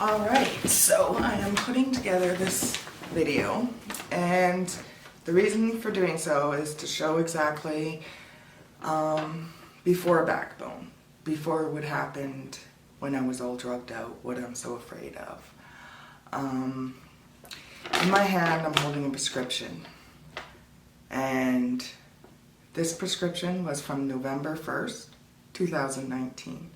Alright, so I am putting together this video, and the reason for doing so is to show exactly before Backbone, before what happened when I was all drugged out, what I'm so afraid of. In my hand I'm holding a prescription, and this prescription was from November 1st, 2019.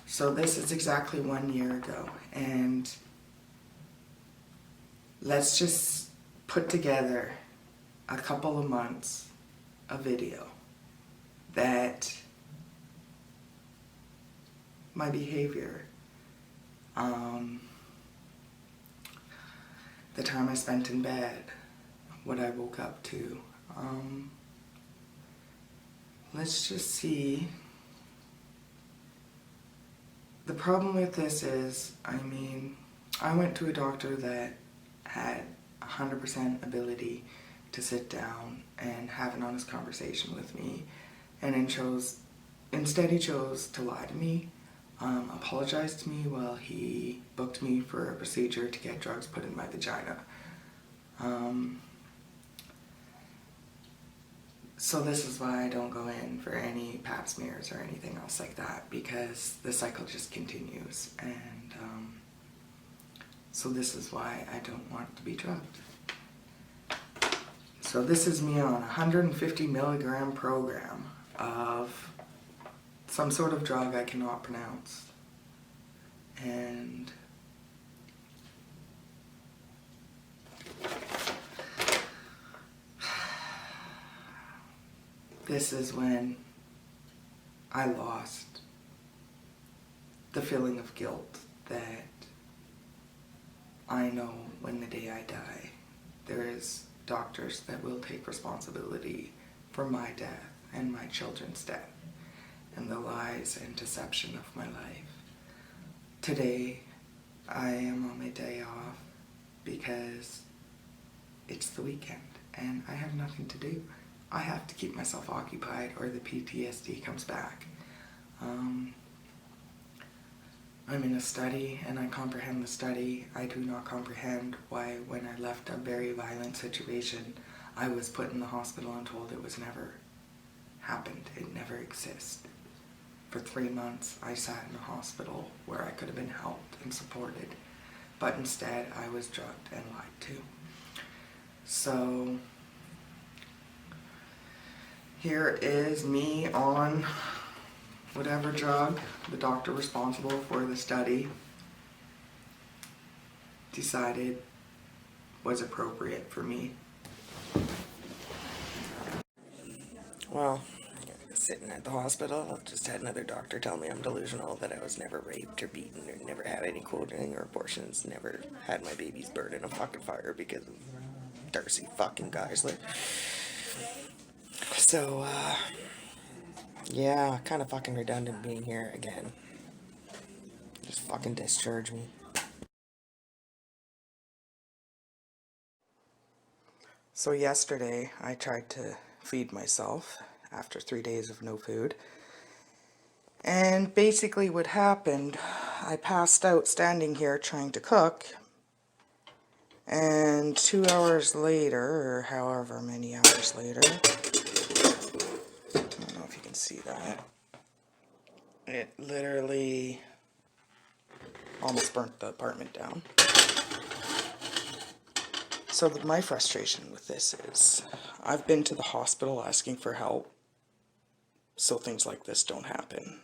So this is exactly 1 year ago, and let's just put together a couple of months of video that my behavior, the time I spent in bed, what I woke up to. Let's just see. The problem with this is, I went to a doctor that had 100% ability to sit down and have an honest conversation with me, and instead he chose to lie to me, apologized to me while he booked me for a procedure to get drugs put in my vagina. So this is why I don't go in for any pap smears or anything else like that, because the cycle just continues, and so this is why I don't want to be drugged. So this is me on a 150 milligram program of some sort of drug I cannot pronounce, and this is when I lost the feeling of guilt that I know when the day I die, there is doctors that will take responsibility for my death and my children's death and the lies and deception of my life. Today, I am on my day off because it's the weekend and I have nothing to do. I have to keep myself occupied or the PTSD comes back. I'm in a study and I comprehend the study. I do not comprehend why when I left a very violent situation, I was put in the hospital and told it was never happened. It never existed. For 3 months, I sat in a hospital where I could have been helped and supported, but instead I was drugged and lied to. So here is me on whatever drug the doctor responsible for the study decided was appropriate for me. Well, sitting at the hospital, I just had another doctor tell me I'm delusional, that I was never raped or beaten or never had any quoting or abortions, never had my babies burned in a fucking fire because of Darcy fucking Geisler. So, yeah, kind of fucking redundant being here again. Just fucking discharge me. So yesterday, I tried to feed myself after 3 days of no food. And basically what happened, I passed out standing here trying to cook. And 2 hours later, or however many hours later, I don't know if you can see that, it literally almost burnt the apartment down. So my frustration with this is, I've been to the hospital asking for help so things like this don't happen.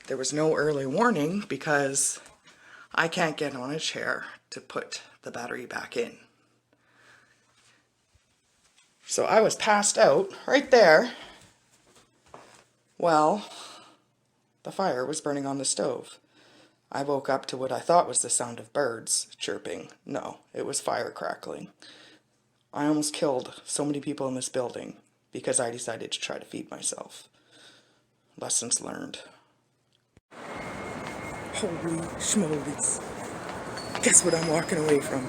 There was no early warning because I can't get on a chair to put the battery back in. So I was passed out right there. Well, the fire was burning on the stove. I woke up to what I thought was the sound of birds chirping. No, it was fire crackling. I almost killed so many people in this building because I decided to try to feed myself. Lessons learned. Holy schmolies. Guess what I'm walking away from?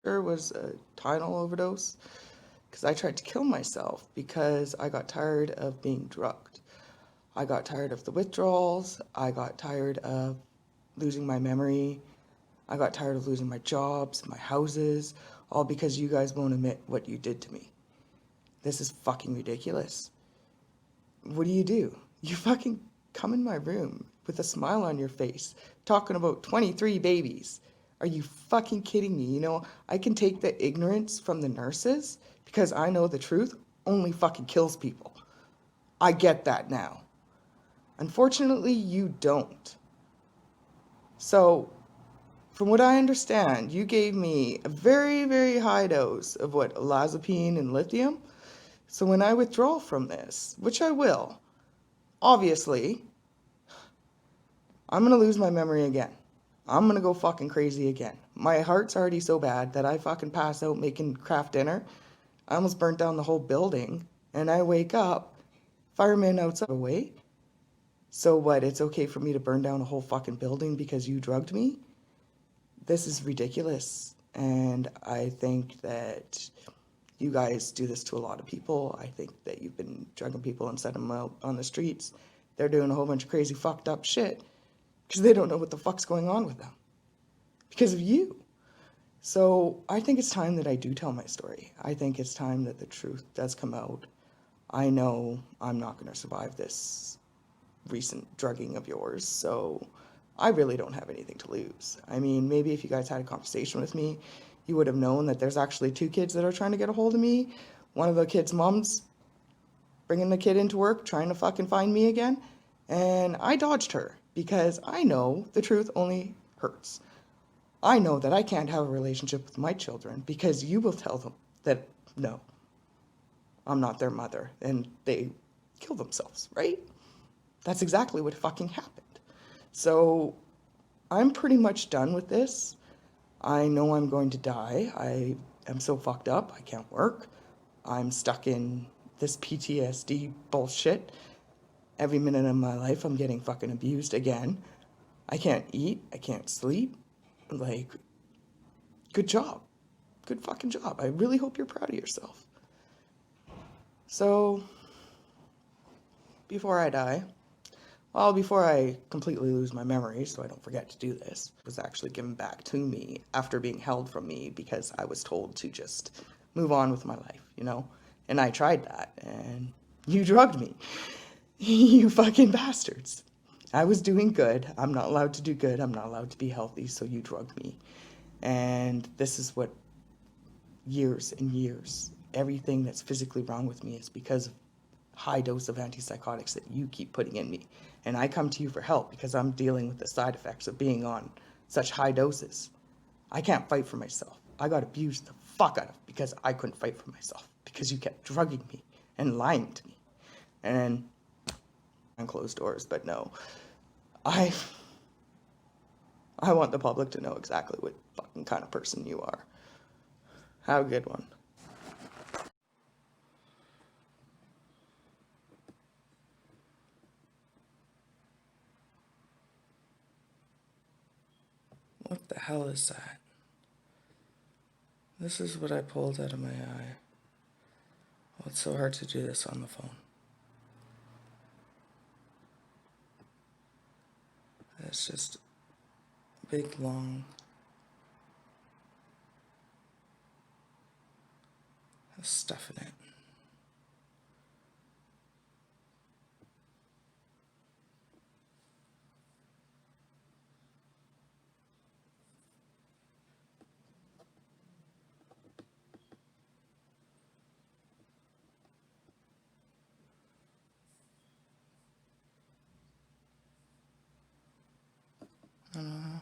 There was a Tylenol overdose because I tried to kill myself because I got tired of being drugged. I got tired of the withdrawals. I got tired of losing my memory. I got tired of losing my jobs, my houses, all because you guys won't admit what you did to me. This is fucking ridiculous. What do? You fucking come in my room with a smile on your face, talking about 23 babies. Are you fucking kidding me? You know, I can take the ignorance from the nurses because I know the truth only fucking kills people. I get that now. Unfortunately, you don't. So, from what I understand, you gave me a very, very high dose of what, olanzapine and lithium. So when I withdraw from this, which I will, obviously, I'm gonna lose my memory again. I'm gonna go fucking crazy again. My heart's already so bad that I fucking pass out making craft dinner. I almost burnt down the whole building, and I wake up, firemen outside away. So what, it's okay for me to burn down a whole fucking building because you drugged me? This is ridiculous. And I think that you guys do this to a lot of people. I think that you've been drugging people and setting them out on the streets. They're doing a whole bunch of crazy fucked up shit because they don't know what the fuck's going on with them because of you. So I think it's time that I do tell my story. I think it's time that the truth does come out. I know I'm not going to survive this recent drugging of yours, so I really don't have anything to lose. I mean, maybe if you guys had a conversation with me, you would have known that there's actually 2 kids that are trying to get a hold of me. One of the kids' moms bringing the kid into work, trying to fucking find me again. And I dodged her because I know the truth only hurts. I know that I can't have a relationship with my children because you will tell them that, no, I'm not their mother, and they kill themselves, right? That's exactly what fucking happened. So I'm pretty much done with this. I know I'm going to die. I am so fucked up. I can't work. I'm stuck in this PTSD bullshit. Every minute of my life, I'm getting fucking abused again. I can't eat. I can't sleep. Like, good job. Good fucking job. I really hope you're proud of yourself. So, before I die, well, before I completely lose my memory, so I don't forget to do this, it was actually given back to me after being held from me because I was told to just move on with my life, you know? And I tried that, and you drugged me. You fucking bastards. I was doing good. I'm not allowed to do good. I'm not allowed to be healthy, so you drugged me. And this is what years and years, everything that's physically wrong with me is because of high dose of antipsychotics that you keep putting in me. And I come to you for help because I'm dealing with the side effects of being on such high doses. I can't fight for myself. I got abused the fuck out of because I couldn't fight for myself because you kept drugging me and lying to me. And behind closed doors, but no. I want the public to know exactly what fucking kind of person you are. Have a good one. What the hell is that? This is what I pulled out of my eye. Oh, it's so hard to do this on the phone. It's just big, long stuff in it. I don't know.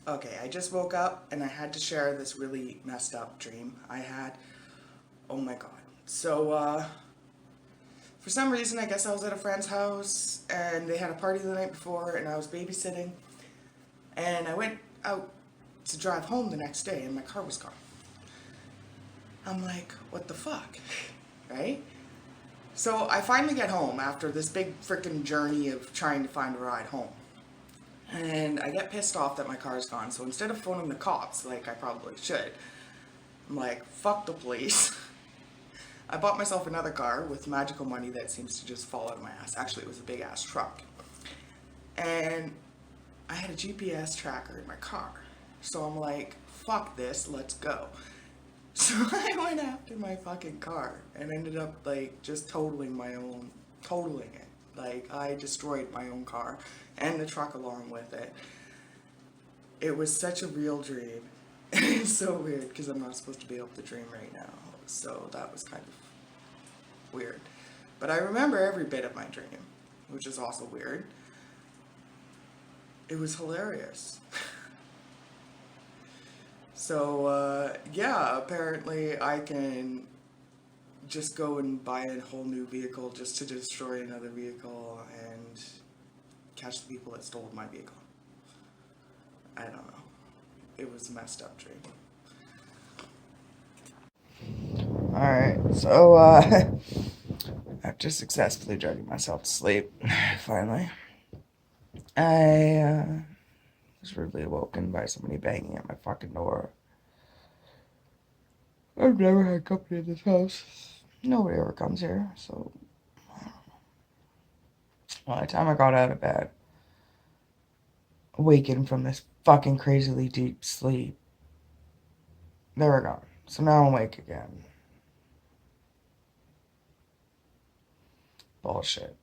Okay, I just woke up and I had to share this really messed up dream I had. Oh my god. So, For some reason, I guess I was at a friend's house and they had a party the night before and I was babysitting. And I went out to drive home the next day and my car was gone. I'm like, what the fuck? Right? So I finally get home after this big freaking journey of trying to find a ride home. And I get pissed off that my car's gone. So instead of phoning the cops, like I probably should, I'm like, fuck the police. I bought myself another car with magical money that seems to just fall out of my ass. Actually, it was a big ass truck. And I had a GPS tracker in my car. So I'm like, fuck this, let's go. So I went after my fucking car and ended up like just totaling it. Like I destroyed my own car and the truck along with it. It was such a real dream. It's so weird because I'm not supposed to be able to dream right now. So that was kind of weird. But I remember every bit of my dream, which is also weird. It was hilarious. So, yeah, apparently I can just go and buy a whole new vehicle just to destroy another vehicle and catch the people that stole my vehicle. I don't know. It was a messed up dream. Alright, so, after successfully drugging myself to sleep, finally, I, was rudely awoken by somebody banging at my fucking door. I've never had company in this house. Nobody ever comes here, so... By the time I got out of bed, awakened from this fucking crazily deep sleep, they were gone. So now I'm awake again. Bullshit.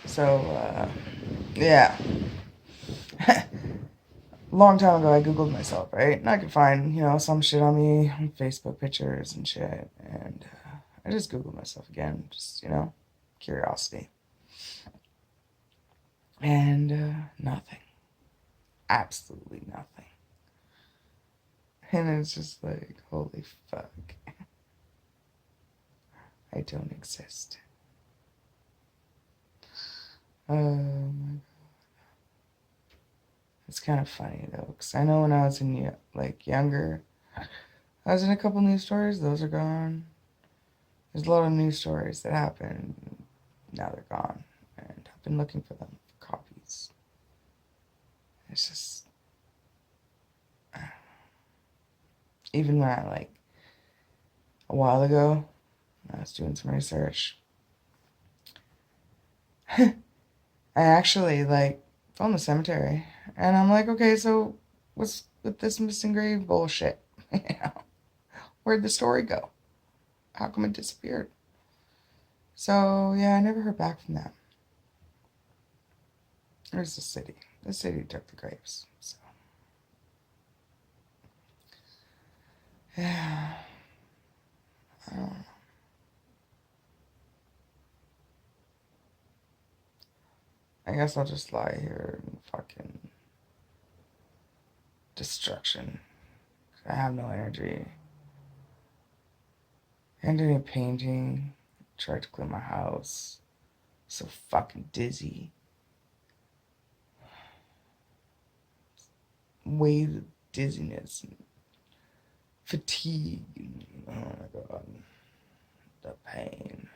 So, yeah. Long time ago, I Googled myself, right? And I could find, some shit on me, on Facebook pictures and shit. And I just Googled myself again, just, curiosity. And nothing. Absolutely nothing. And it's just like, holy fuck. I don't exist. Oh my god. It's kind of funny though, because I know when I was younger, I was in a couple news stories, those are gone. There's a lot of news stories that happened, now they're gone. And I've been looking for them, for copies. It's just... Even when a while ago, I was doing some research, I actually, found the cemetery. And I'm like, okay, so what's with this missing grave bullshit? Where'd the story go? How come it disappeared? So, yeah, I never heard back from them. There's the city. The city took the graves, so. Yeah. I don't know. I guess I'll just lie here and fucking destruction. I have no energy. And any painting. Tried to clean my house. So fucking dizzy. Waves of dizziness and fatigue. And, oh my god. The pain.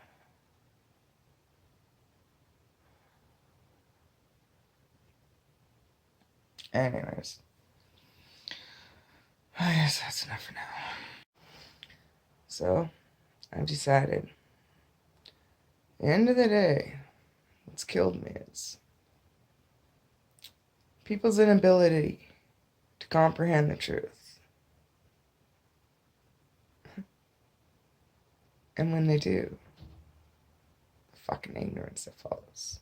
Anyways. I guess that's enough for now. So, I've decided. At the end of the day, what's killed me is people's inability to comprehend the truth. And when they do, the fucking ignorance that follows.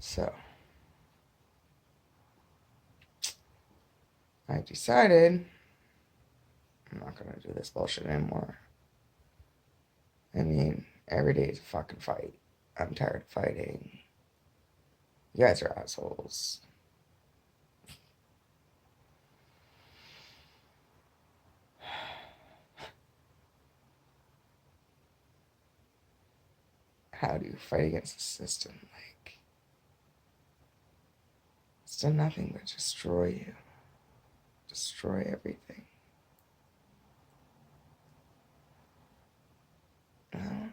So, I decided I'm not gonna do this bullshit anymore. I mean, every day is a fucking fight. I'm tired of fighting. You guys are assholes. how do you fight against the system? Like, it's done nothing but destroy you, destroy everything. You know?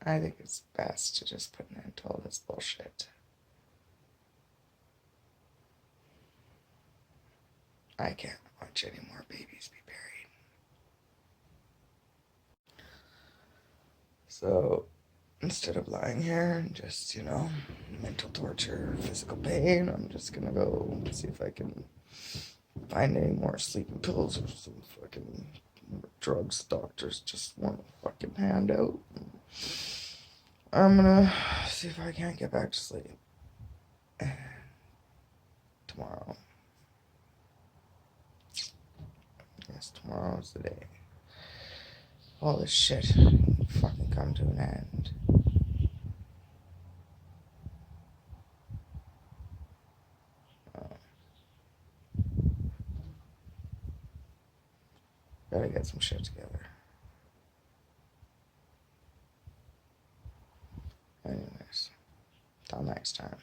I think it's best to just put an end to all this bullshit. I can't watch any more babies be buried. So, instead of lying here and just, mental torture, physical pain, I'm just gonna go see if I can find any more sleeping pills or some fucking drugs doctors just want to fucking hand out. I'm gonna see if I can't get back to sleep. And tomorrow. Yes, tomorrow's the day. All this shit fucking come to an end. Gotta get some shit together. Anyways, till next time.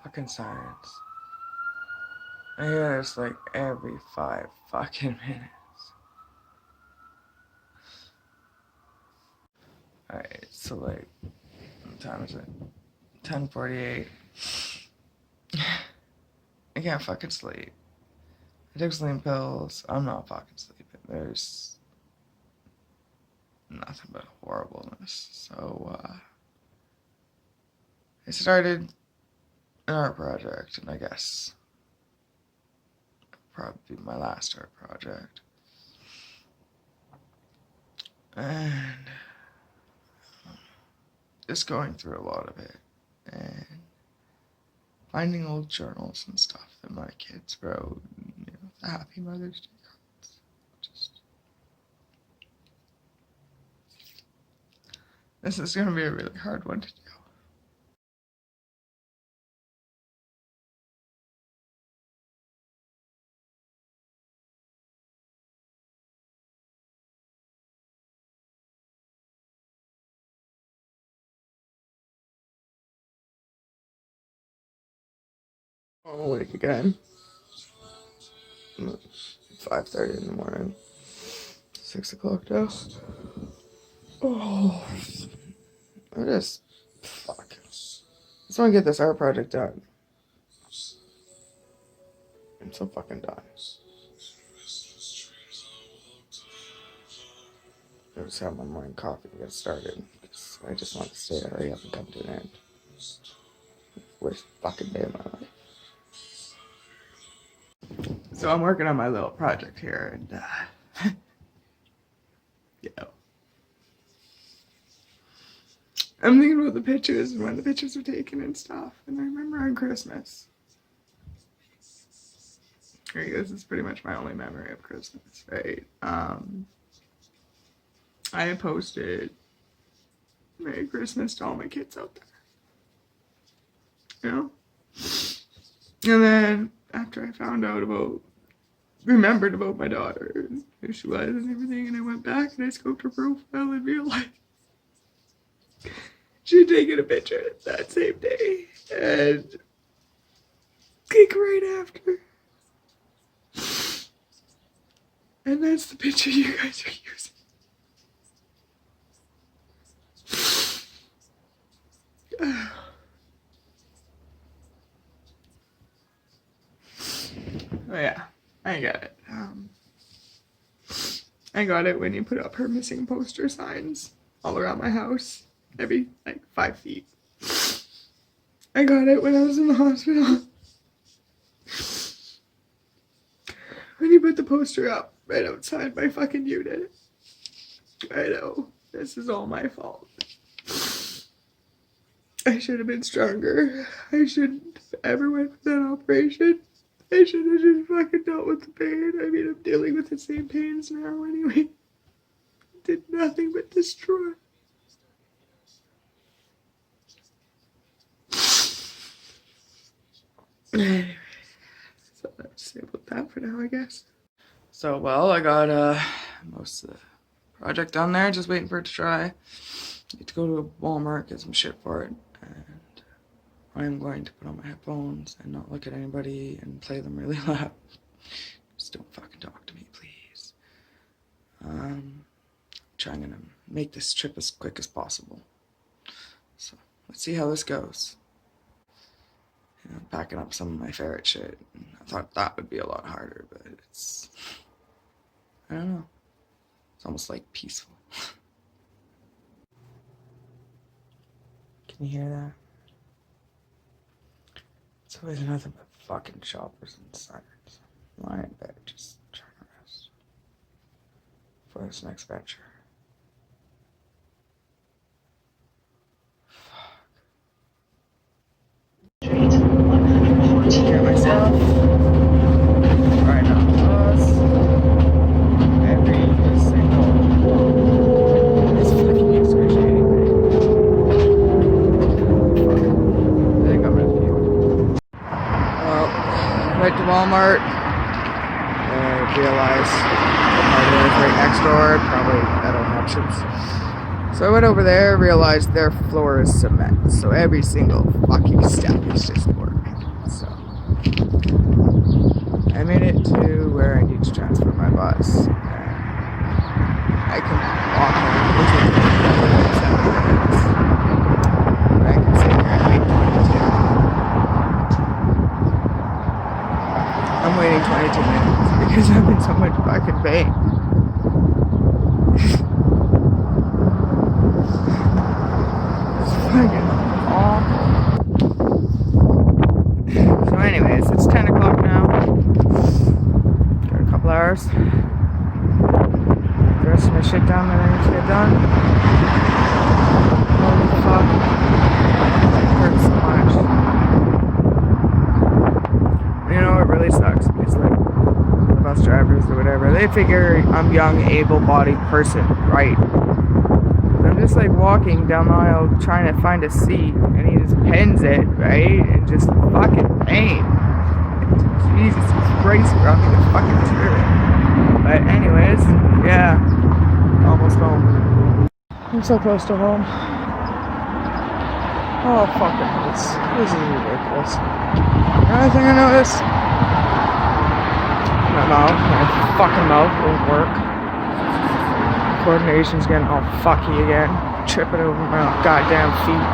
Fucking sirens. I hear this like every 5 fucking minutes. Alright, so like, what time is it? 10:48. I can't fucking sleep. I took sleeping pills. I'm not fucking sleeping. There's nothing but horribleness. So, I started an art project, and I guess it'll probably be my last art project. And just going through a lot of it, and finding old journals and stuff that my kids wrote, the Happy Mother's Day cards. This is gonna be a really hard one to do. I'm awake again. 5:30 in the morning. 6 o'clock now. Oh, I just fuck. I just want to get this art project done. I'm so fucking done. I just have my morning coffee to get started. I just want this day to hurry up and come to an end. Worst fucking day of my life. So I'm working on my little project here, and I'm thinking about the pictures and when the pictures were taken and stuff. And I remember on Christmas. This is pretty much my only memory of Christmas, right? I had posted Merry Christmas to all my kids out there. And then after I remembered about my daughter and who she was and everything, and I went back and I scoped her profile and realized she had taken a picture that same day and like right after. And that's the picture you guys are using. Oh yeah, I got it. I got it when you put up her missing poster signs all around my house, every 5 feet. I got it when I was in the hospital. When you put the poster up right outside my fucking unit. I know, this is all my fault. I should have been stronger. I shouldn't have ever went for that operation. I should have just fucking dealt with the pain. I mean, I'm dealing with the same pains now anyway. It did nothing but destroy. Anyway, that for now, I guess. So, well, I got most of the project done there, just waiting for it to dry. Need to go to Walmart, get some shit for it, and I'm going to put on my headphones and not look at anybody and play them really loud. Just don't fucking talk to me, please. Trying to make this trip as quick as possible. So, let's see how this goes. You know, packing up some of my ferret shit. I thought that would be a lot harder, but it's, I don't know. It's almost like peaceful. Can you hear that? It's always nothing but fucking shoppers and sirens. Lying in bed, just trying to rest for this next venture. Hear myself. Right now, bus. Every single. It's fucking excruciating. I think I'm gonna puke. Well, went to Walmart. Realized Walmart is right next door. Probably better options. So I went over there, realized their floor is cement. So every single fucking step is just work. So I made it to where I need to transfer my bus. I can walk home, which will take me 7 minutes. But I can sit here and wait 22. I'm waiting 22 minutes because I'm in so much fucking pain. It's fucking awful. So anyways, it's 10 o'clock now. Got a couple hours. The rest of my shit down that I need to get done. Holy fuck. It hurts so much. You know, it really sucks because like the bus drivers or whatever, they figure I'm a young, able-bodied person, right? I'm just like walking down the aisle trying to find a seat and he just pins it, right? And just fucking pain. Jesus Christ, we're on the fucking spirit. But anyways, yeah. Almost home. I'm so close to home. Oh fucking this is ridiculous. Another thing I noticed, my fucking mouth won't work. Coordination's getting all fucky again. Tripping over my goddamn feet.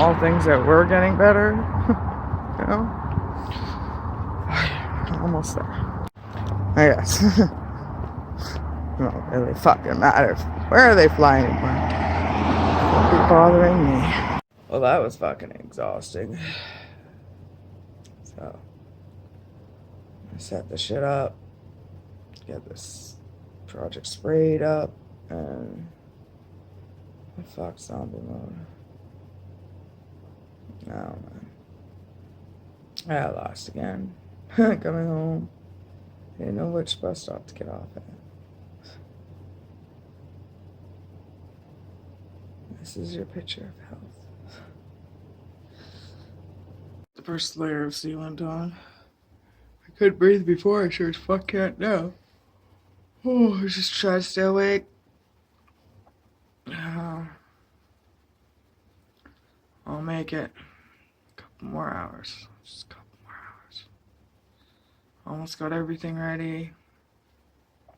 All things that were getting better. You know? Almost there. I guess. It don't really fucking matter. Where are they flying from? Don't be bothering me. Well, that was fucking exhausting. So, I set the shit up. Get this project sprayed up. And the fuck zombie mode. Oh man. I lost again. Coming home. Didn't know which bus stop to get off at. This is your picture of health. The first layer of sealant on. I couldn't breathe before, I sure as fuck can't now. Oh, I just try to stay awake. I'll make it. A couple more hours. Just a couple more hours. Almost got everything ready. A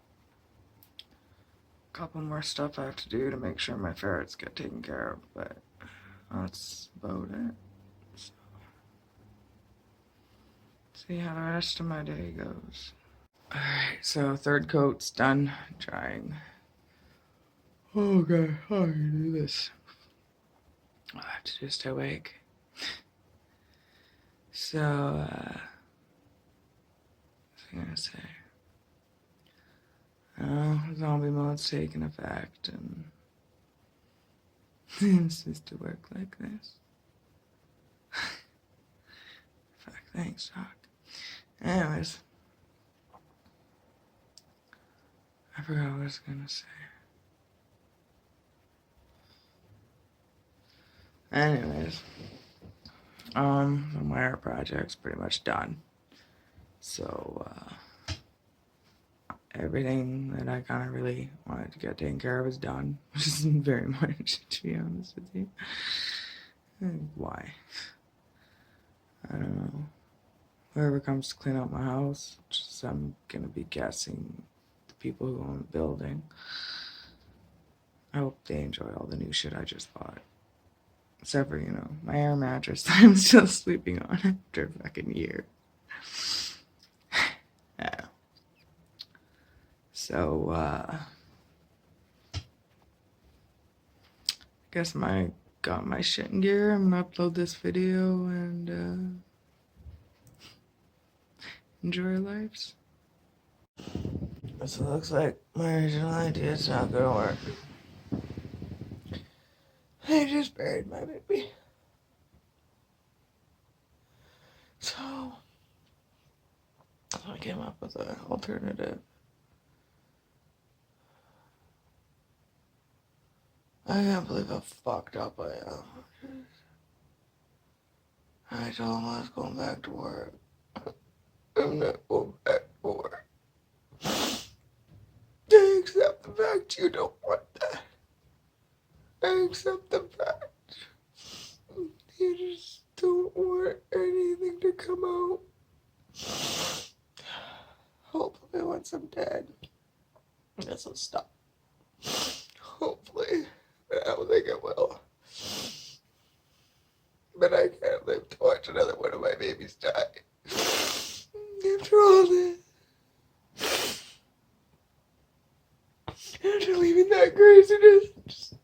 couple more stuff I have to do to make sure my ferrets get taken care of, but that's about it. So, see how the rest of my day goes. Alright, so third coat's done drying. Oh god, how do you do this? I'll have to just stay awake. So, what was I gonna say? Oh, zombie mode's taking effect, and it's just to work like this. Fuck, thanks, Doc. Anyways, I forgot what I was gonna say. Anyways, my art project's pretty much done. So, everything that I kind of really wanted to get taken care of is done, which isn't very much, to be honest with you. Why? I don't know. Whoever comes to clean up my house, just, I'm gonna be guessing the people who own the building. I hope they enjoy all the new shit I just bought. Except for, my air mattress that I'm still sleeping on after a fucking year. Yeah. So, I guess got my shit in gear. I'm gonna upload this video and, enjoy our lives. So it looks like my original idea is not gonna work. I just buried my baby. So, I came up with an alternative. I can't believe how fucked up I am. I told him I was going back to work. I'm not going back to work. I accept the fact you don't want that. I accept the fact you just don't want anything to come out. Hopefully once I'm dead, this will stop. Hopefully. But I don't think it will. But I can't live to watch another one of my babies die. After all this. After leaving that craziness. Just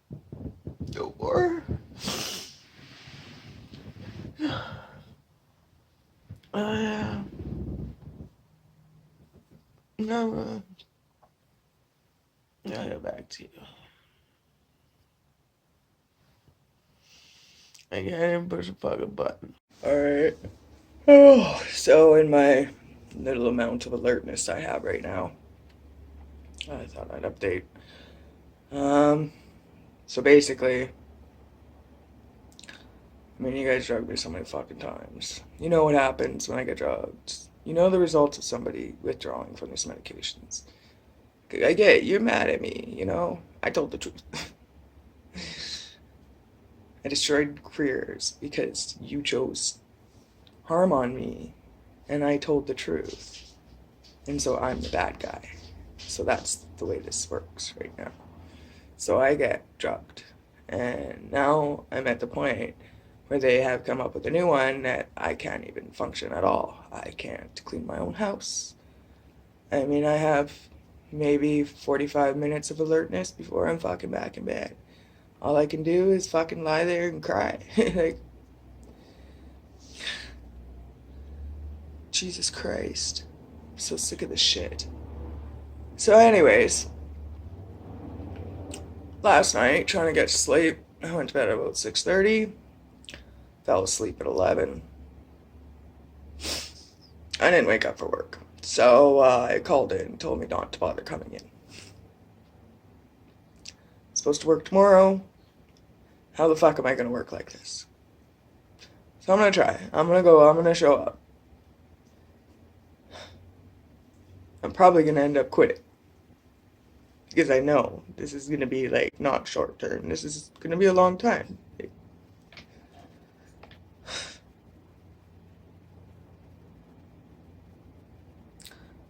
no more. No, I'll get back to you. I can't even push a fucking button. Alright. Oh, so in my little amount of alertness I have right now, I thought I'd update. So basically, you guys drugged me so many fucking times. You know what happens when I get drugged. You know the results of somebody withdrawing from these medications. I get it, you're mad at me, I told the truth. I destroyed careers because you chose harm on me, and I told the truth. And so I'm the bad guy. So that's the way this works right now. So I get drugged. And now I'm at the point where they have come up with a new one that I can't even function at all. I can't clean my own house. I have maybe 45 minutes of alertness before I'm fucking back in bed. All I can do is fucking lie there and cry. Like, Jesus Christ. I'm so sick of this shit. So anyways, last night, trying to get to sleep, I went to bed at about 6:30. Fell asleep at 11. I didn't wake up for work. So I called in and told me not to bother coming in. I'm supposed to work tomorrow. How the fuck am I going to work like this? So I'm going to try. I'm going to show up. I'm probably going to end up quitting. Because I know this is going to be, not short term. This is going to be a long time.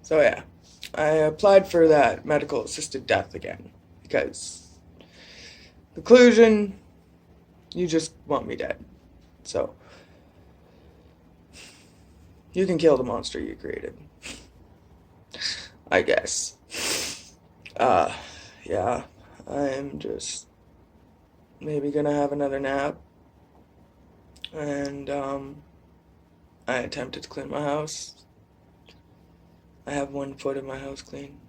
So yeah, I applied for that medical assisted death again. Because, conclusion, you just want me dead. So, you can kill the monster you created. I guess. Yeah, I'm just maybe gonna have another nap. And, I attempted to clean my house. I have 1 foot of my house clean.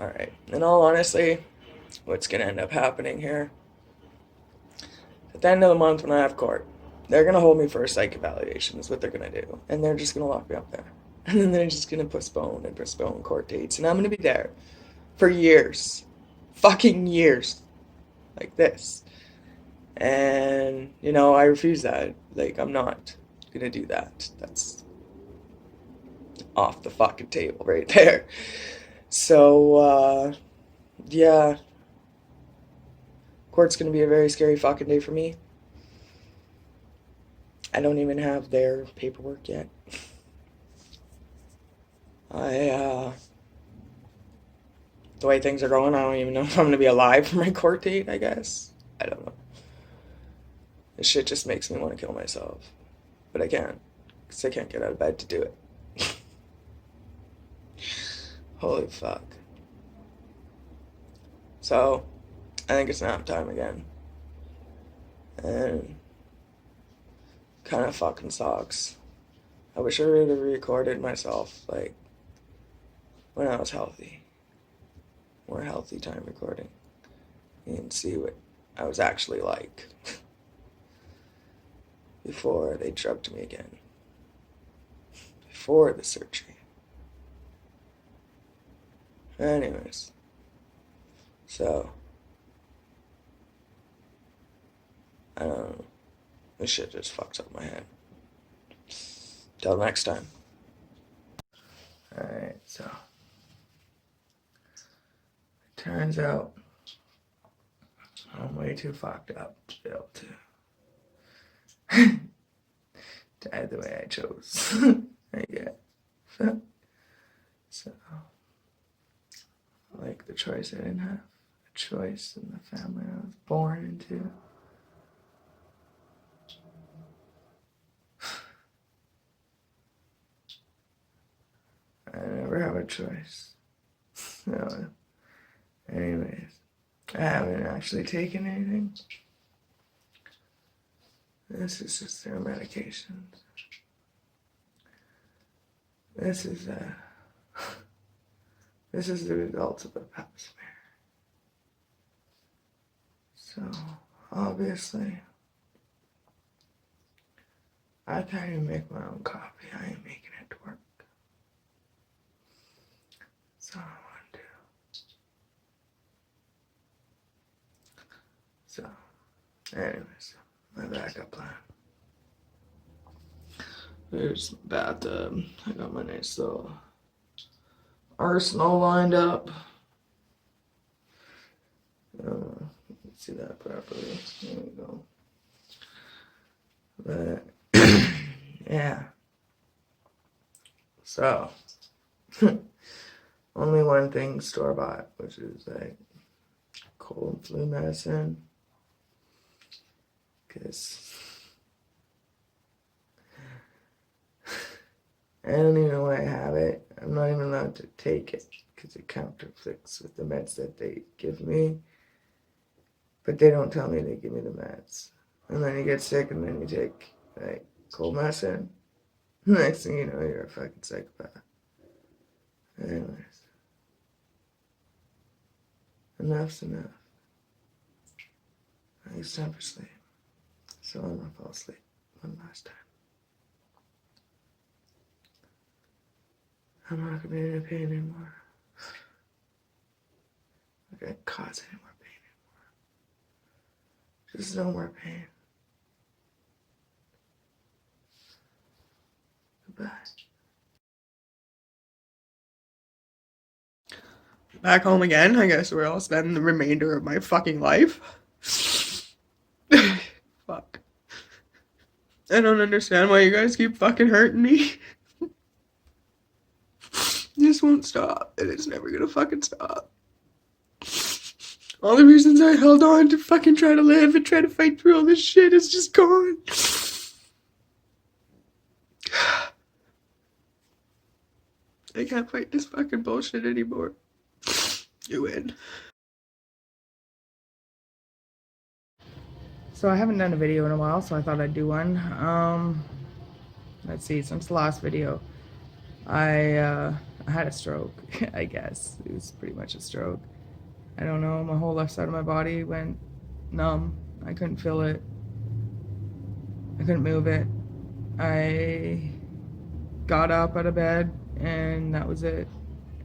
Alright, in all honesty, what's gonna end up happening here, at the end of the month when I have court, they're gonna hold me for a psych evaluation, is what they're gonna do. And they're just gonna lock me up there. And then they're just gonna postpone court dates. And I'm gonna be there for years. Fucking years. Like this. And, you know, I refuse that. Like, I'm not gonna do that. That's off the fucking table right there. So, yeah. Court's gonna be a very scary fucking day for me. I don't even have their paperwork yet. The way things are going, I don't even know if I'm gonna be alive for my court date, I guess. I don't know. This shit just makes me want to kill myself. But I can't. Because I can't get out of bed to do it. Holy fuck. So, I think it's nap time again. And kind of fucking sucks. I wish I would have recorded myself, like, when I was healthy. More healthy time recording. You can see what I was actually like. Before they drugged me again. Before the surgery. Anyways. So, I don't know. This shit just fucks up my head. Till next time. Alright, so. It turns out I'm way too fucked up to be able to die the way I chose. I get. So, like the choice I didn't have. A choice in the family I was born into. I never have a choice. No. Anyways, I haven't actually taken anything. This is just their medications. This is the results of a pap smear. So, obviously, I can't even make my own coffee. I ain't making it to work. So I want to. So, anyways, my backup plan. There's the bathtub. I got my nice little arsenal lined up. See that properly. There we go. But yeah. So only one thing store bought, which is like cold flu medicine. Cause I don't even know why I have it. I'm not even allowed to take it because it conflicts with the meds that they give me. But they don't tell me they give me the meds. And then you get sick and then you take, like, cold medicine. Next thing you know, you're a fucking psychopath. Anyways. Enough's enough. I think it's time for sleep. So I'm gonna fall asleep one last time. I'm not gonna be in pain anymore. I'm not gonna cause any more pain anymore. Just no more pain. Goodbye. Back home again, I guess, where I'll spend the remainder of my fucking life. Fuck. I don't understand why you guys keep fucking hurting me. This won't stop, and it's never gonna fucking stop. All the reasons I held on to fucking try to live and try to fight through all this shit is just gone. I can't fight this fucking bullshit anymore. You win. So I haven't done a video in a while, so I thought I'd do one. Let's see, since the last video, I had a stroke, I guess. It was pretty much a stroke. I don't know, my whole left side of my body went numb. I couldn't feel it. I couldn't move it. I got up out of bed and that was it.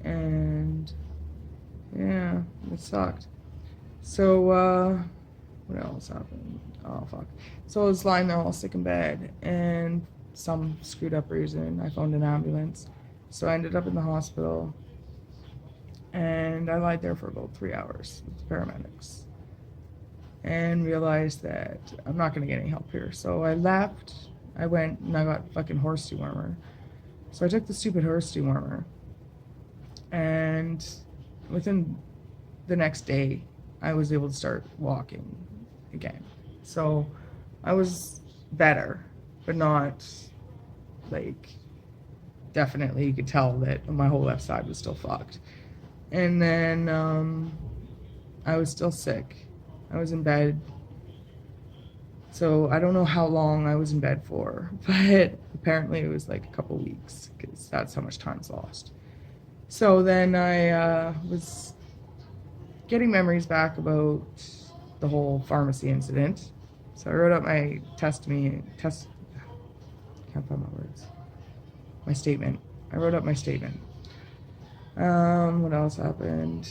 And yeah, it sucked. So, What else happened? Oh, fuck. So I was lying there all sick in bed, and some screwed up reason, I phoned an ambulance. So I ended up in the hospital, and I lied there for about 3 hours with the paramedics and realized that I'm not going to get any help here. So I left. I went and I got fucking horse dewormer. So I took the stupid horse dewormer, and within the next day, I was able to start walking again. So I was better, but not like definitely you could tell that my whole left side was still fucked. And then I was still sick. I was in bed. So I don't know how long I was in bed for, but apparently it was like a couple weeks because that's how much time's lost. So then I was getting memories back about the whole pharmacy incident. So I wrote up my can't find my words. My statement. I wrote up my statement. What else happened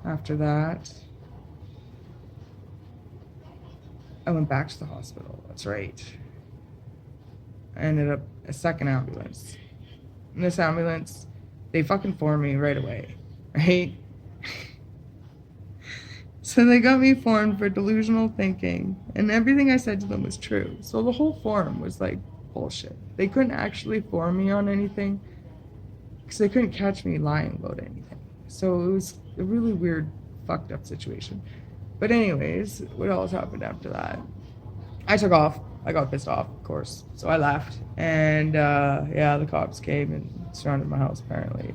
after that? I went back to the hospital. That's right. I ended up a second ambulance. In this ambulance, they fucking formed me right away, right? So they got me formed for delusional thinking, and everything I said to them was true. So the whole form was like bullshit. They couldn't actually form me on anything because they couldn't catch me lying about anything. So it was a really weird, fucked up situation. But anyways, what else happened after that? I took off. I got pissed off, of course. So I left, and yeah, the cops came and surrounded my house apparently.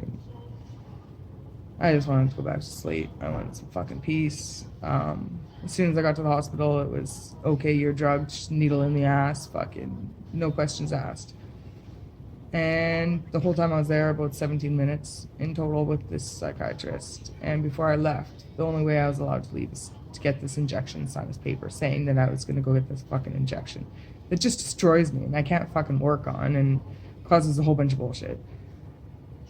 I just wanted to go back to sleep. I wanted some fucking peace. As soon as I got to the hospital, it was, okay, you're drugged, just needle in the ass, fucking no questions asked. And the whole time I was there, about 17 minutes in total with this psychiatrist. And before I left, the only way I was allowed to leave is to get this injection, sign this paper saying that I was going to go get this fucking injection. It just destroys me and I can't fucking work on and causes a whole bunch of bullshit.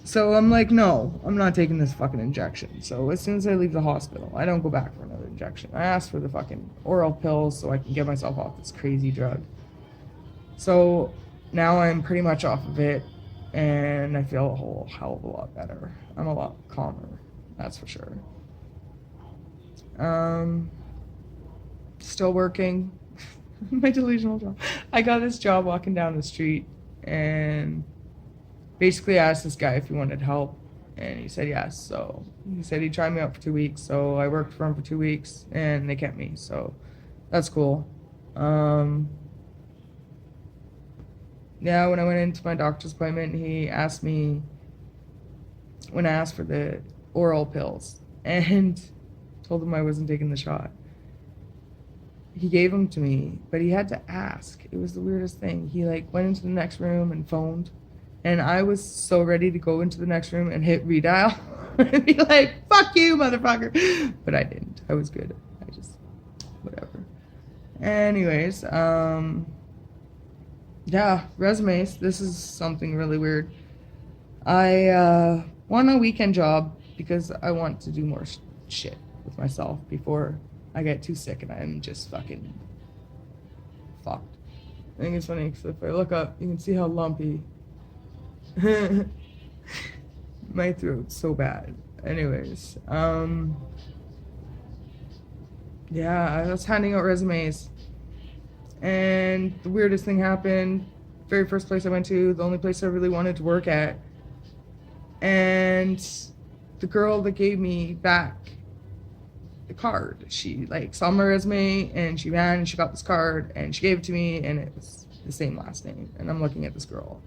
So I'm like, no, I'm not taking this fucking injection. So as soon as I leave the hospital, I don't go back for another injection. I asked for the fucking oral pills so I can get myself off this crazy drug. So now I'm pretty much off of it, and I feel a whole hell of a lot better. I'm a lot calmer, that's for sure. Still working my delusional job. I got this job walking down the street, and basically I asked this guy if he wanted help, and he said yes. So he said he'd try me out for 2 weeks. So I worked for him for 2 weeks, and they kept me. So that's cool. Yeah, when I went into my doctor's appointment, he asked me when I asked for the oral pills and told him I wasn't taking the shot. He gave them to me, but he had to ask. It was the weirdest thing. He like went into the next room and phoned, and I was so ready to go into the next room and hit redial and be like, fuck you, motherfucker. But I didn't. I was good. I just, whatever. Anyways, yeah, resumes. This is something really weird. I want a weekend job because I want to do more shit with myself before I get too sick and I'm just fucking fucked. I think it's funny because if I look up, you can see how lumpy my throat's so bad. Anyways, yeah, I was handing out resumes. And the weirdest thing happened. Very first place I went to, the only place I really wanted to work at. And the girl that gave me back the card, she like saw my resume and she ran and she got this card and she gave it to me and it was the same last name. And I'm looking at this girl.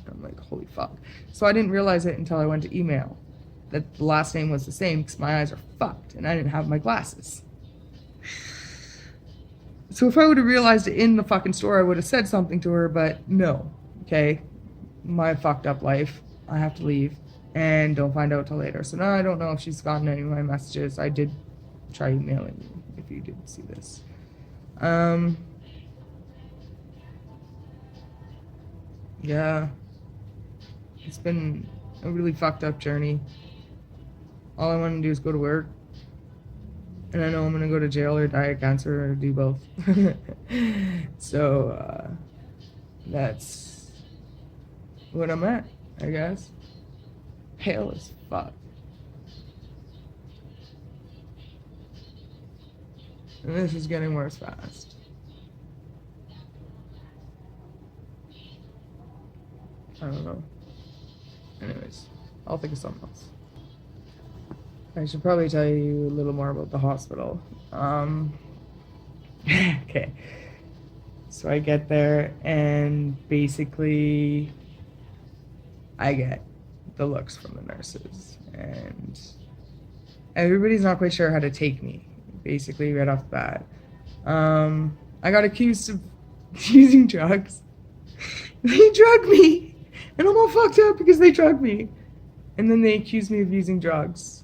I'm like, holy fuck. So I didn't realize it until I went to email that the last name was the same because my eyes are fucked and I didn't have my glasses. So if I would have realized it in the fucking store, I would have said something to her, but no. Okay? My fucked up life. I have to leave and don't find out till later. So now I don't know if she's gotten any of my messages. I did try emailing you if you did see this. Yeah. It's been a really fucked up journey. All I want to do is go to work And I know I'm gonna go to jail or die of cancer or do both. So that's what I'm at, I guess. Pale as fuck. And this is getting worse fast. I don't know. Anyways, I'll think of something else. I should probably tell you a little more about the hospital. Okay. So I get there, and basically, I get the looks from the nurses, and everybody's not quite sure how to take me, basically, right off the bat. I got accused of using drugs. They drugged me, and I'm all fucked up because they drugged me. And then they accused me of using drugs.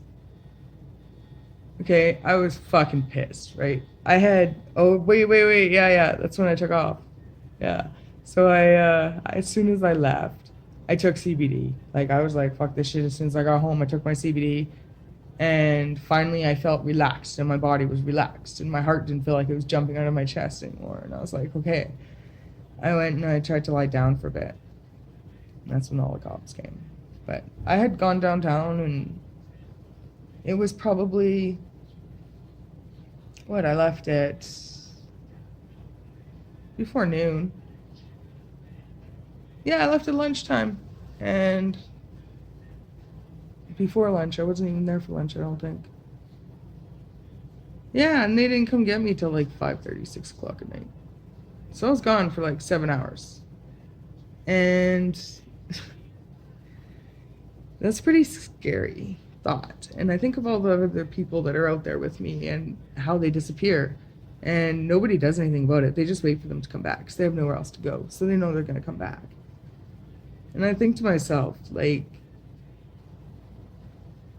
Okay, I was fucking pissed, right? I had, oh, wait, yeah, that's when I took off. Yeah. So as soon as I left, I took CBD. Like, I was like, fuck this shit. As soon as I got home, I took my CBD. And finally, I felt relaxed, and my body was relaxed, and my heart didn't feel like it was jumping out of my chest anymore. And I was like, okay. I went and I tried to lie down for a bit. And that's when all the cops came. But I had gone downtown, and it was probably, I left at before noon. Yeah, I left at lunchtime. And before lunch, I wasn't even there for lunch, I don't think. Yeah, and they didn't come get me till like 5:30, 6 o'clock at night. So I was gone for like 7 hours. And that's a pretty scary thought. And I think of all the other people that are out there with me and how they disappear. And nobody does anything about it. They just wait for them to come back because they have nowhere else to go. So they know they're going to come back. And I think to myself, like,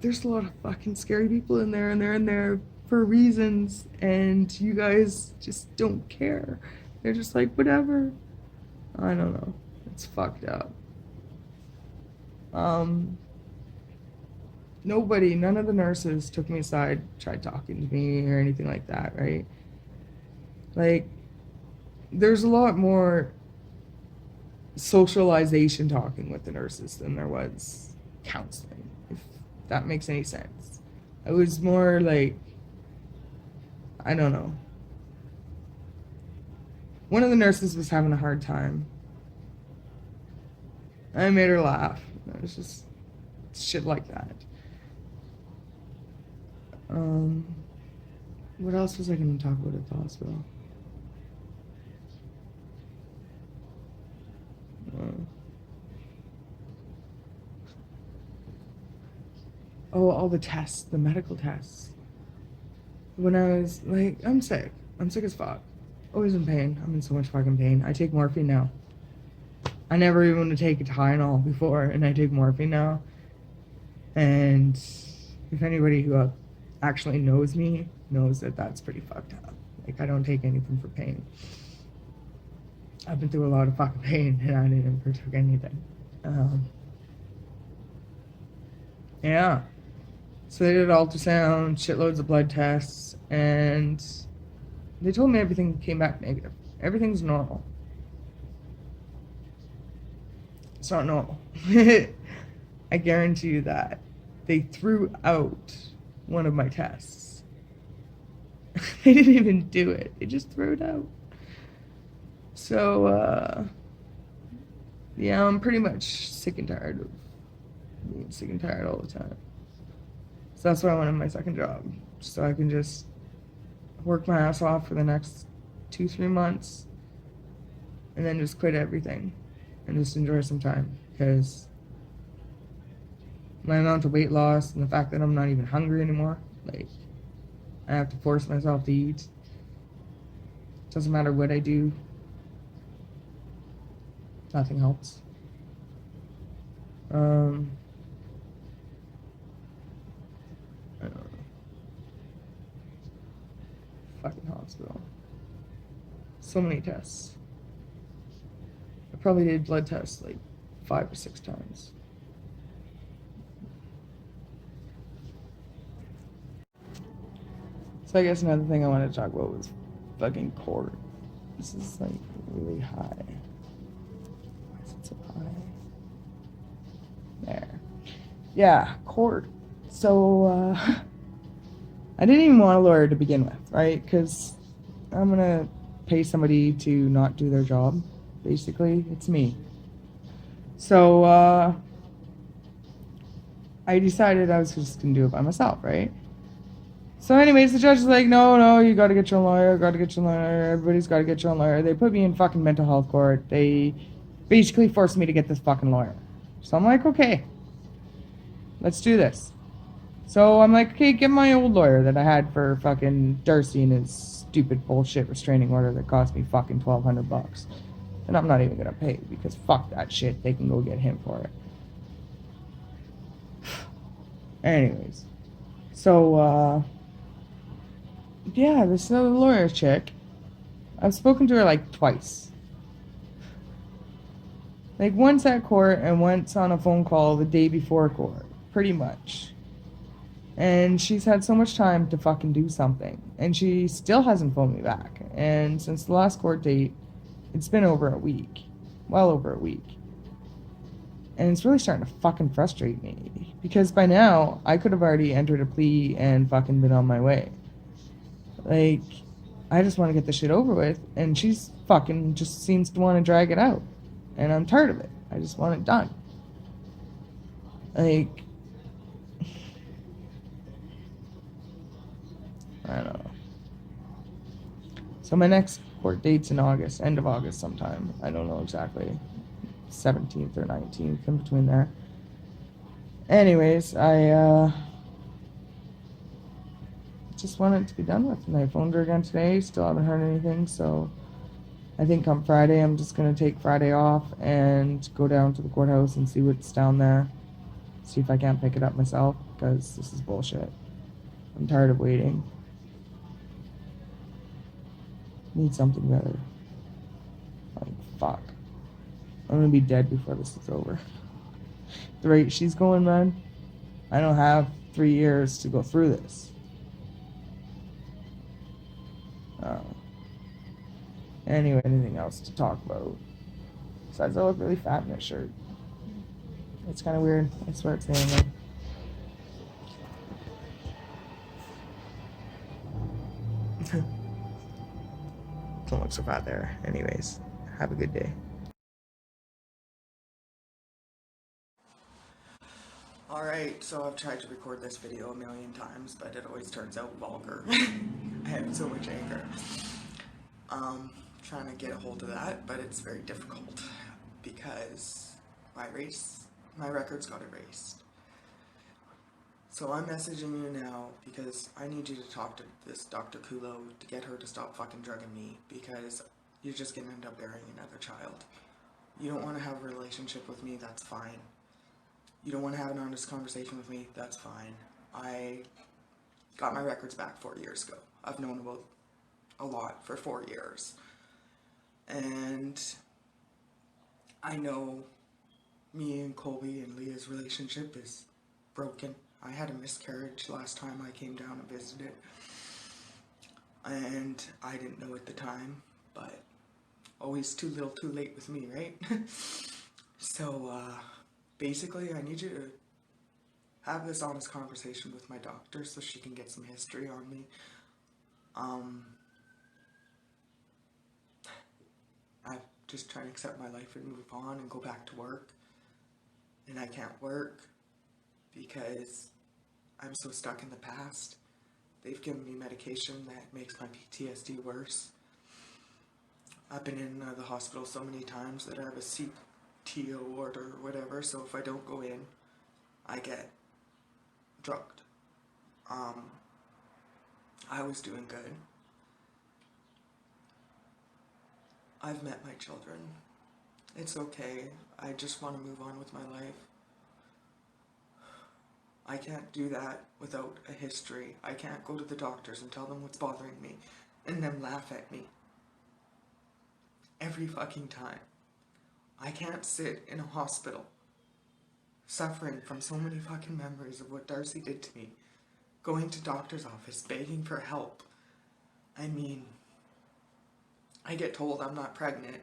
there's a lot of fucking scary people in there, and they're in there for reasons, and you guys just don't care. They're just like, whatever. I don't know. It's fucked up. None of the nurses took me aside, tried talking to me or anything like that, right? Like, there's a lot more socialization talking with the nurses than there was counseling, if that makes any sense. I was more like, I don't know. One of the nurses was having a hard time. I made her laugh. It was just shit like that. What else was I going to talk about at the hospital? All the tests, the medical tests. When I was like, I'm sick as fuck. Always in pain. I'm in so much fucking pain. I take morphine now. I never even want to take a Tylenol before, and I take morphine now. And if anybody who actually knows me knows that that's pretty fucked up. Like, I don't take anything for pain. I've been through a lot of fucking pain, and I didn't ever took anything. Yeah. So they did ultrasound, shitloads of blood tests, and they told me everything came back negative. Everything's normal. It's not normal. I guarantee you that. They threw out one of my tests. They didn't even do it. They just threw it out. So, yeah, I'm pretty much sick and tired of being sick and tired all the time. So that's why I wanted my second job. So I can just work my ass off for the next 2-3 months and then just quit everything and just enjoy some time, because my amount of weight loss and the fact that I'm not even hungry anymore, like, I have to force myself to eat. Doesn't matter what I do. Nothing helps. I don't know. Fucking hospital. So many tests. I probably did blood tests like 5 or 6 times. So I guess another thing I wanted to talk about was fucking court. This is like really high. Why is it so high? There. Yeah, court. So, I didn't even want a lawyer to begin with, right? Because I'm gonna pay somebody to not do their job. Basically, it's me. So, I decided I was just gonna do it by myself, right? So, anyways, the judge is like, no, you gotta get your own lawyer, everybody's gotta get your own lawyer. They put me in fucking mental health court. They basically forced me to get this fucking lawyer. So I'm like, okay, let's do this. So I'm like, okay, get my old lawyer that I had for fucking Darcy and his stupid bullshit restraining order that cost me fucking $1,200. And I'm not even gonna pay because fuck that shit. They can go get him for it. Anyways. So, yeah, this other lawyer chick, I've spoken to her like twice. Like once at court and once on a phone call the day before court. Pretty much. And she's had so much time to fucking do something. And she still hasn't phoned me back. And since the last court date, it's been over a week. Well over a week. And it's really starting to fucking frustrate me. Because by now, I could have already entered a plea and fucking been on my way. Like, I just want to get this shit over with. And she's fucking just seems to want to drag it out. And I'm tired of it. I just want it done. Like, I don't know. So my next court date's in August, end of August sometime. I don't know exactly. 17th or 19th, in between there. Anyways, I just want it to be done with. And I phoned her again today, still haven't heard anything, so I think on Friday I'm just going to take Friday off and go down to the courthouse and see what's down there. See if I can't pick it up myself, because this is bullshit. I'm tired of waiting. Need something better. Like, fuck. I'm gonna be dead before this is over. The rate she's going, man, I don't have 3 years to go through this. Anyway, anything else to talk about? Besides, I look really fat in this shirt. It's kind of weird. I swear it's hanging. Don't look so fat there. Anyways, have a good day. Alright, so I've tried to record this video a million times, but it always turns out vulgar. I have so much anger. Trying to get a hold of that, but it's very difficult because my records got erased. So I'm messaging you now because I need you to talk to this Dr. Kulo to get her to stop fucking drugging me, because you're just gonna end up burying another child. You don't want to have a relationship with me, that's fine. You don't want to have an honest conversation with me, that's fine. I got my records back 4 years ago. I've known about a lot for 4 years. And I know me and Colby and Leah's relationship is broken. I had a miscarriage last time I came down and visited. And I didn't know at the time, but always too little too late with me, right? So, basically, I need you to have this honest conversation with my doctor so she can get some history on me. I'm just trying to accept my life and move on and go back to work. And I can't work because I'm so stuck in the past. They've given me medication that makes my PTSD worse. I've been in the hospital so many times that I have a CTO order or whatever, so if I don't go in, I get drugged. I was doing good. I've met my children. It's okay. I just want to move on with my life. I can't do that without a history. I can't go to the doctors and tell them what's bothering me and them laugh at me every fucking time. I can't sit in a hospital suffering from so many fucking memories of what Darcy did to me going to doctor's office, begging for help. I mean, I get told I'm not pregnant,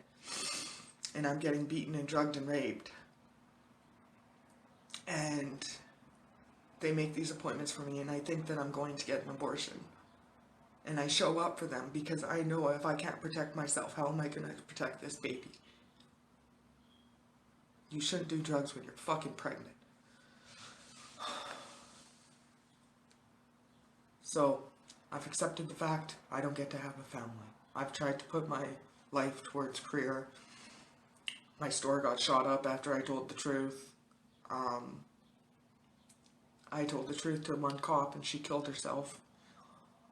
and I'm getting beaten and drugged and raped. And they make these appointments for me, and I think that I'm going to get an abortion. And I show up for them because I know if I can't protect myself, how am I going to protect this baby? You shouldn't do drugs when you're fucking pregnant. So, I've accepted the fact I don't get to have a family. I've tried to put my life towards career. My store got shot up after I told the truth. I told the truth to one cop and she killed herself.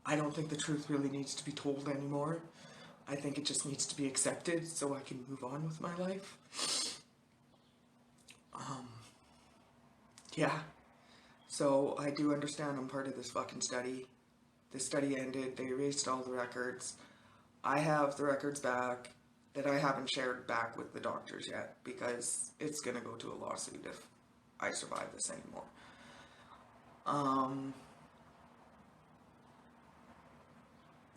I don't think the truth really needs to be told anymore. I think it just needs to be accepted so I can move on with my life. Yeah. So I do understand I'm part of this fucking study. The study ended, they erased all the records. I have the records back that I haven't shared back with the doctors yet because it's gonna go to a lawsuit if I survive this anymore.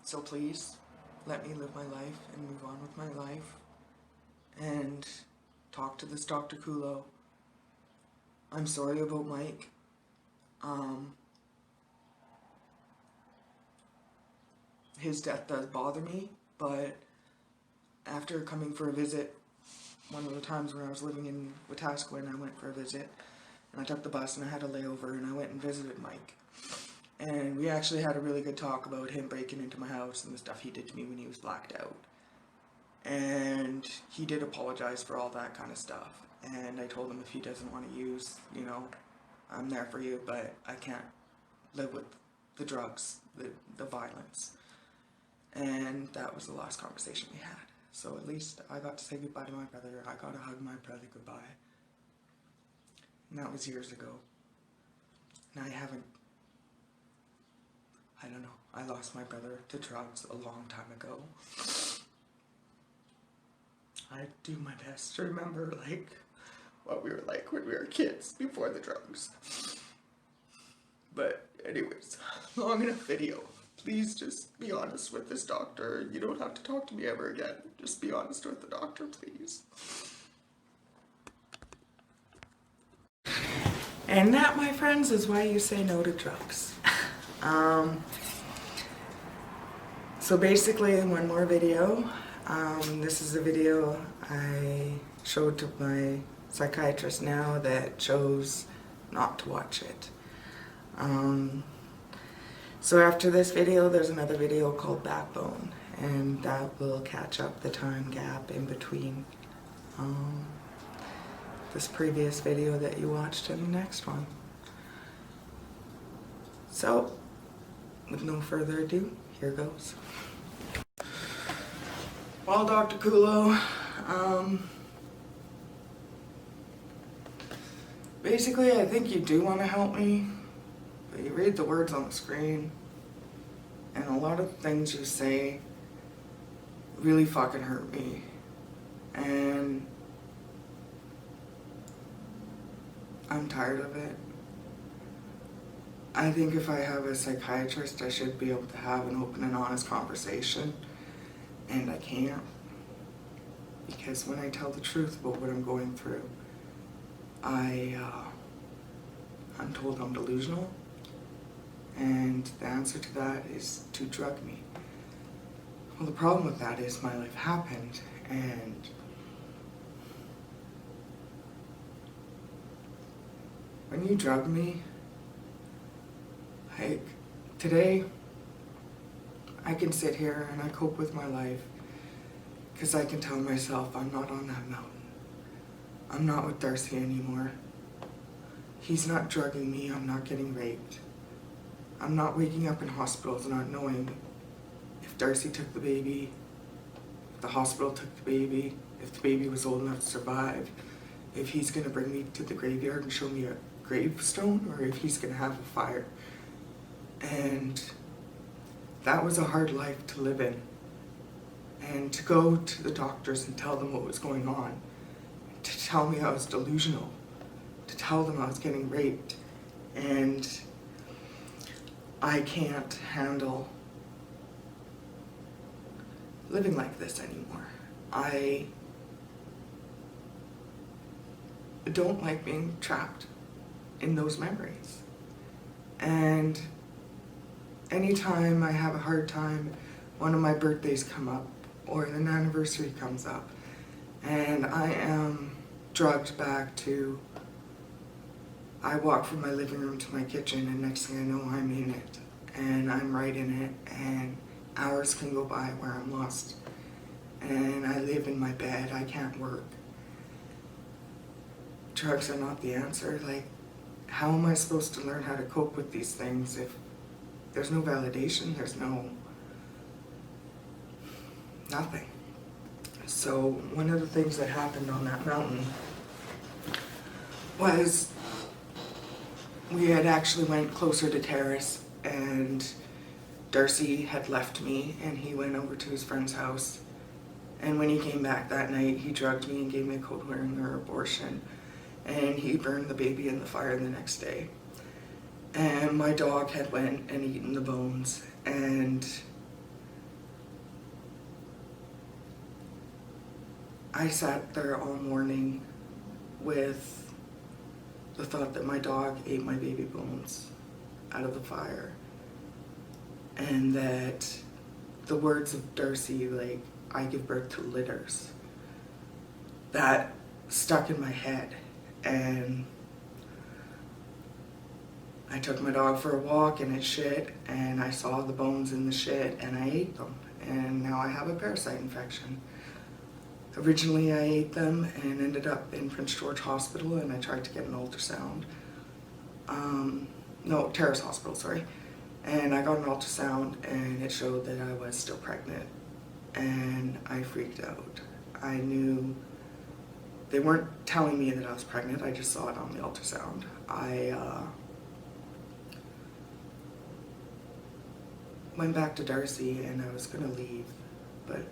So please, let me live my life and move on with my life. And talk to this Dr. Kulo. I'm sorry about Mike. His death does bother me, but after coming for a visit, one of the times when I was living in Wetaskiwin, I went for a visit, and I took the bus and I had a layover, and I went and visited Mike. And we actually had a really good talk about him breaking into my house and the stuff he did to me when he was blacked out. And he did apologize for all that kind of stuff. And I told him if he doesn't want to use, you know, I'm there for you, but I can't live with the drugs, the violence. And that was the last conversation we had. So at least I got to say goodbye to my brother. I got to hug my brother goodbye. And that was years ago. And I don't know, I lost my brother to drugs a long time ago. I do my best to remember, like, what we were like when we were kids before the drugs. But anyways, long enough video. Please just be honest with this doctor. You don't have to talk to me ever again. Just be honest with the doctor, please. And that, my friends, is why you say no to drugs. So basically, one more video. This is a video I showed to my psychiatrist now that chose not to watch it. So after this video, there's another video called Backbone, and that will catch up the time gap in between this previous video that you watched and the next one. So, with no further ado, here goes. Well, Dr. Kulo, basically I think you do want to help me, but you read the words on the screen, and a lot of things you say really fucking hurt me, and I'm tired of it. I think if I have a psychiatrist, I should be able to have an open and honest conversation, and I can't. Because when I tell the truth about what I'm going through, I'm told I'm delusional, and the answer to that is to drug me. Well, the problem with that is my life happened, and when you drug me, like, today, I can sit here and I cope with my life because I can tell myself I'm not on that mountain. I'm not with Darcy anymore. He's not drugging me, I'm not getting raped. I'm not waking up in hospitals not knowing if Darcy took the baby, if the hospital took the baby, if the baby was old enough to survive, if he's gonna bring me to the graveyard and show me a gravestone, or if he's gonna have a fire. And that was a hard life to live in. And to go to the doctors and tell them what was going on, to tell me I was delusional, to tell them I was getting raped. And I can't handle living like this anymore. I don't like being trapped in those memories. And anytime I have a hard time, one of my birthdays come up or an anniversary comes up, and I am drugged back to, I walk from my living room to my kitchen, and next thing I know I'm in it, and I'm right in it, and hours can go by where I'm lost, and I live in my bed, I can't work. Drugs are not the answer. Like, how am I supposed to learn how to cope with these things if there's no validation, there's nothing. So one of the things that happened on that mountain was we had actually went closer to Terrace, and Darcy had left me and he went over to his friend's house. And when he came back that night, he drugged me and gave me a cold-wearing abortion. And he burned the baby in the fire the next day. And my dog had went and eaten the bones. And I sat there all morning with the thought that my dog ate my baby bones out of the fire. And that the words of Darcy, like, I give birth to litters, that stuck in my head. And I took my dog for a walk and it shit, and I saw the bones in the shit and I ate them, and now I have a parasite infection. Originally I ate them and ended up in Prince George Hospital, and I tried to get an ultrasound. No, Terrace Hospital, sorry. And I got an ultrasound and it showed that I was still pregnant, and I freaked out. I knew they weren't telling me that I was pregnant, I just saw it on the ultrasound. I went back to Darcy and I was gonna leave, but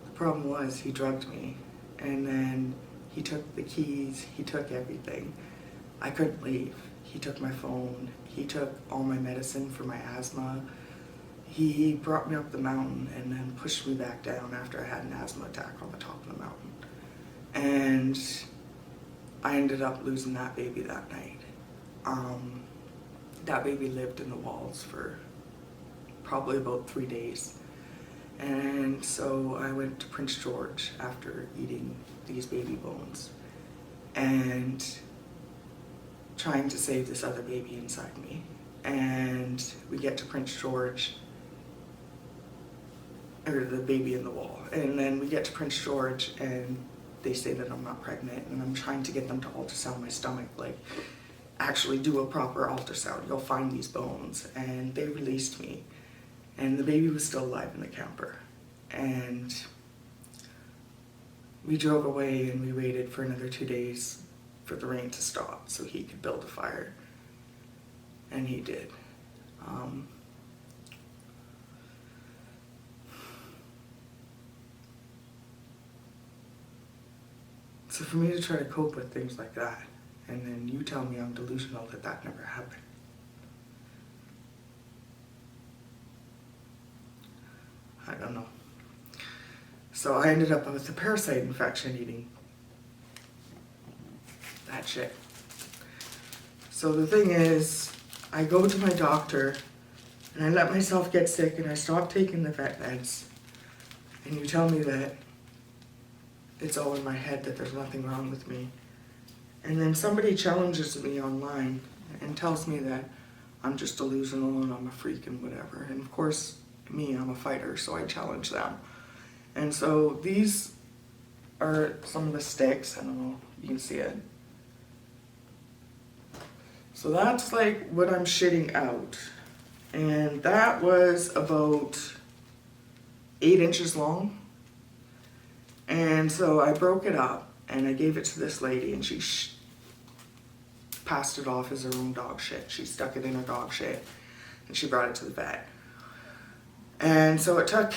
the problem was he drugged me, and then he took the keys, he took everything. I couldn't leave. He took my phone, he took all my medicine for my asthma. He brought me up the mountain and then pushed me back down after I had an asthma attack on the top of the mountain. And I ended up losing that baby that night. That baby lived in the walls for probably about 3 days. And so I went to Prince George after eating these baby bones and trying to save this other baby inside me. And we get to Prince George, or the baby in the wall. And then we get to Prince George and they say that I'm not pregnant, and I'm trying to get them to ultrasound my stomach, like actually do a proper ultrasound. You'll find these bones. And they released me, and the baby was still alive in the camper. And we drove away and we waited for another 2 days for the rain to stop so he could build a fire. And he did. So for me to try to cope with things like that, and then you tell me I'm delusional that never happened. I don't know. So I ended up with a parasite infection eating that shit. So the thing is, I go to my doctor and I let myself get sick and I stop taking the vet meds, and you tell me that it's all in my head, that there's nothing wrong with me. And then somebody challenges me online and tells me that I'm just delusional and I'm a freak and whatever. And of course, me, I'm a fighter, so I challenge them. And so these are some of the sticks. I don't know, you can see it. So that's like what I'm shitting out. And that was about 8 inches long. And so I broke it up and I gave it to this lady, and she passed it off as her own dog shit. She stuck it in her dog shit and she brought it to the vet. And so it took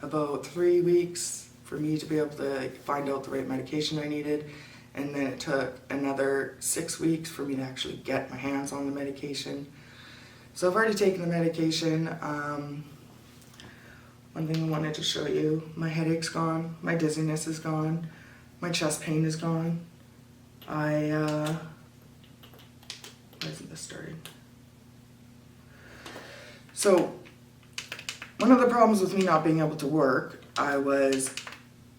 about 3 weeks for me to be able to find out the right medication I needed And then it took another 6 weeks for me to actually get my hands on the medication. So I've already taken the medication. One thing I wanted to show you, my headache's gone, my dizziness is gone, my chest pain is gone. Why isn't this starting? So, one of the problems with me not being able to work, I was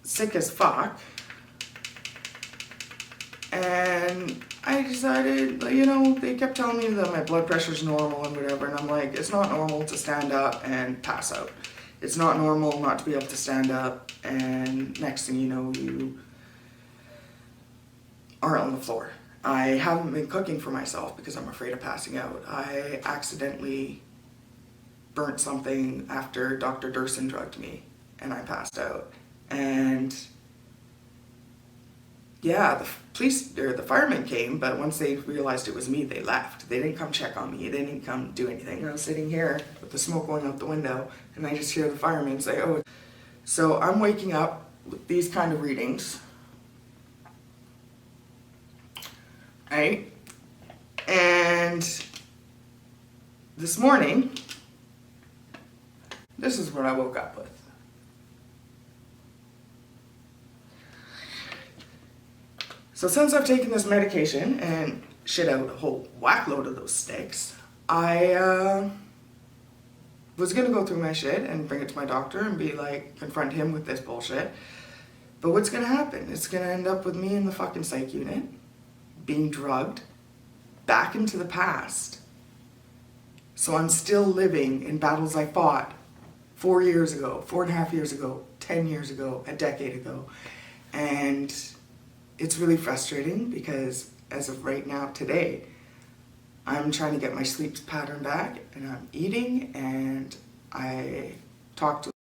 sick as fuck. And I decided, you know, they kept telling me that my blood pressure's normal and whatever, and I'm like, it's not normal to stand up and pass out. It's not normal not to be able to stand up, and next thing you know, you are on the floor. I haven't been cooking for myself because I'm afraid of passing out. I accidentally burnt something after Dr. Durson drugged me, and I passed out. And yeah, the police or the firemen came, but once they realized it was me, they left. They didn't come check on me. They didn't come do anything. I was sitting here with the smoke going out the window, and I just hear the firemen say, oh. So I'm waking up with these kind of readings, right? And this morning, this is what I woke up with. So since I've taken this medication and shit out a whole whack load of those sticks, I was gonna go through my shit and bring it to my doctor and be like, confront him with this bullshit. But what's gonna happen? It's gonna end up with me in the fucking psych unit, being drugged, back into the past. So I'm still living in battles I fought 4 years ago, 4.5 years ago, 10 years ago, a decade ago. And it's really frustrating because as of right now, today, I'm trying to get my sleep pattern back, and I'm eating, and I talked to